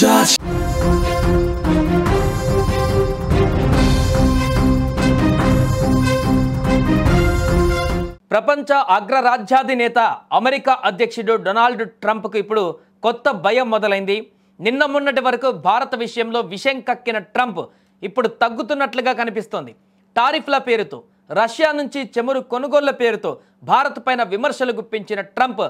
touch. ప్రపంచ అగ్రరాజ్యాధినేత America అధ్యక్షుడు Donald ట్రంప్కు ఇప్పుడు కొత్త భయం మొదలైంది. నిన్న మొన్నటి వరకు భారత విషయంలో విషం కక్కిన ట్రంప్ ఇప్పుడు తగ్గుతున్నట్లుగా కనిపిస్తోంది. టారిఫ్ల పేరుతో, రష్యా నుంచి చమురు కొనుగోళ్ల పేరుతో భారత్ పైన విమర్శలు గుప్పించిన ట్రంప్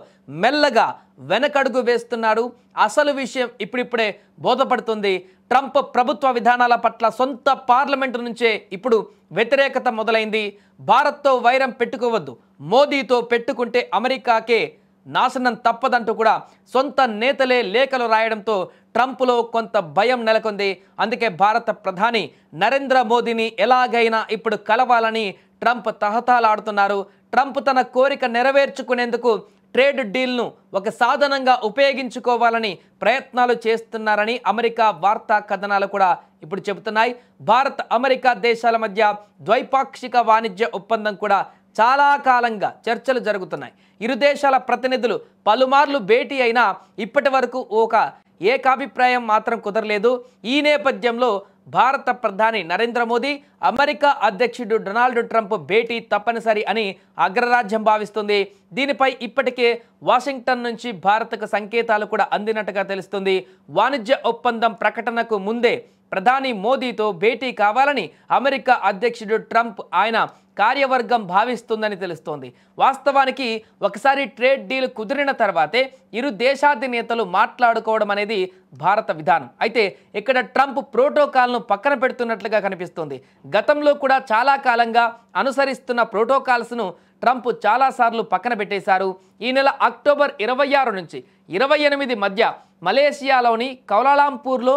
మెల్లగా వెనకడుగు వేస్తున్నాడు. అసలు విషయం ఇప్పుడిప్పుడే బోధపడుతుంది. ట్రంప్ ప్రభుత్వ విధానాల పట్ల సొంత పార్లమెంటు నుంచే ఇప్పుడు వ్యతిరేకత మొదలైంది. భారత్తో వైరం పెట్టుకోవద్దు, మోదీతో పెట్టుకుంటే అమెరికాకే నాశనం తప్పదంటూ కూడా సొంత నేతలే లేఖలు రాయడంతో ట్రంప్లో కొంత భయం నెలకొంది. అందుకే భారత ప్రధాని నరేంద్ర మోదీని ఎలాగైనా ఇప్పుడు కలవాలని ట్రంప్ తహతలాడుతున్నారు. ట్రంప్ తన కోరిక నెరవేర్చుకునేందుకు ట్రేడ్ డీల్ను ఒక సాధనంగా ఉపయోగించుకోవాలని ప్రయత్నాలు చేస్తున్నారని అమెరికా వార్తా కథనాలు కూడా ఇప్పుడు చెబుతున్నాయి. భారత్ అమెరికా దేశాల మధ్య ద్వైపాక్షిక వాణిజ్య ఒప్పందం కూడా చాలా కాలంగా చర్చలు జరుగుతున్నాయి. ఇరు దేశాల ప్రతినిధులు పలుమార్లు భేటీ అయినా ఇప్పటి వరకు ఒక ఏకాభిప్రాయం మాత్రం కుదరలేదు. ఈ నేపథ్యంలో భారత ప్రధాని నరేంద్ర మోదీ, అమెరికా అధ్యక్షుడు డొనాల్డ్ ట్రంప్ భేటీ తప్పనిసరి అని అగ్రరాజ్యం భావిస్తుంది. దీనిపై ఇప్పటికే వాషింగ్టన్ నుంచి భారత్కు సంకేతాలు కూడా అందినట్టుగా తెలుస్తుంది. వాణిజ్య ఒప్పందం ప్రకటనకు ముందే ప్రధాని మోదీతో భేటీ కావాలని అమెరికా అధ్యక్షుడు ట్రంప్ ఆయన కార్యవర్గం భావిస్తుందని తెలుస్తోంది. వాస్తవానికి ఒకసారి ట్రేడ్ డీల్ కుదిరిన తర్వాతే ఇరు దేశాధినేతలు మాట్లాడుకోవడం అనేది భారత విధానం. అయితే ఇక్కడ ట్రంప్ ప్రోటోకాల్ను పక్కన పెడుతున్నట్లుగా కనిపిస్తోంది. గతంలో కూడా చాలా కాలంగా అనుసరిస్తున్న ప్రోటోకాల్స్ను ట్రంప్ చాలాసార్లు పక్కన పెట్టేశారు. ఈ నెల అక్టోబర్ 26 నుంచి 28 మధ్య మలేషియాలోని కౌలాలంపూర్లో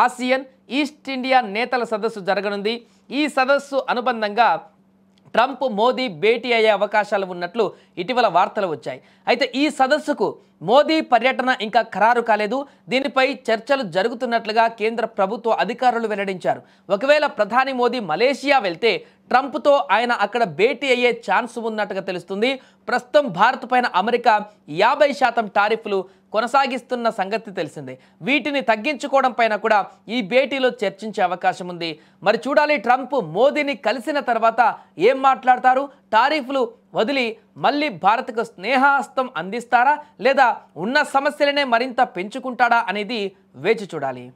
ఆసియన్ ఈస్ట్ ఇండియా నేతల సదస్సు జరగనుంది. ఈ సదస్సు అనుబంధంగా ట్రంప్ మోదీ భేటీ అయ్యే అవకాశాలు ఉన్నట్లు ఇటీవల వార్తలు వచ్చాయి. అయితే ఈ సదస్సుకు మోదీ పర్యటన ఇంకా ఖరారు కాలేదు. దీనిపై చర్చలు జరుగుతున్నట్లుగా కేంద్ర ప్రభుత్వ అధికారులు వెల్లడించారు. ఒకవేళ ప్రధాని మోదీ మలేషియా వెళ్తే ట్రంప్తో ఆయన అక్కడ భేటీ అయ్యే ఛాన్స్ ఉన్నట్టుగా తెలుస్తుంది. ప్రస్తుతం భారత్ పైన అమెరికా 50% టారిఫ్లు కొనసాగిస్తున్న సంగతి తెలిసిందే. వీటిని తగ్గించుకోవడం పైన కూడా ఈ భేటీలో చర్చించే అవకాశం ఉంది. మరి చూడాలి ట్రంప్ మోదీని కలిసిన తర్వాత ఏం మాట్లాడతారు. టారిఫ్లు వదిలి మళ్ళీ భారత్కు స్నేహహస్తం అందిస్తారా లేదా ఉన్న సమస్యలనే మరింత పెంచుకుంటాడా అనేది వేచి చూడాలి.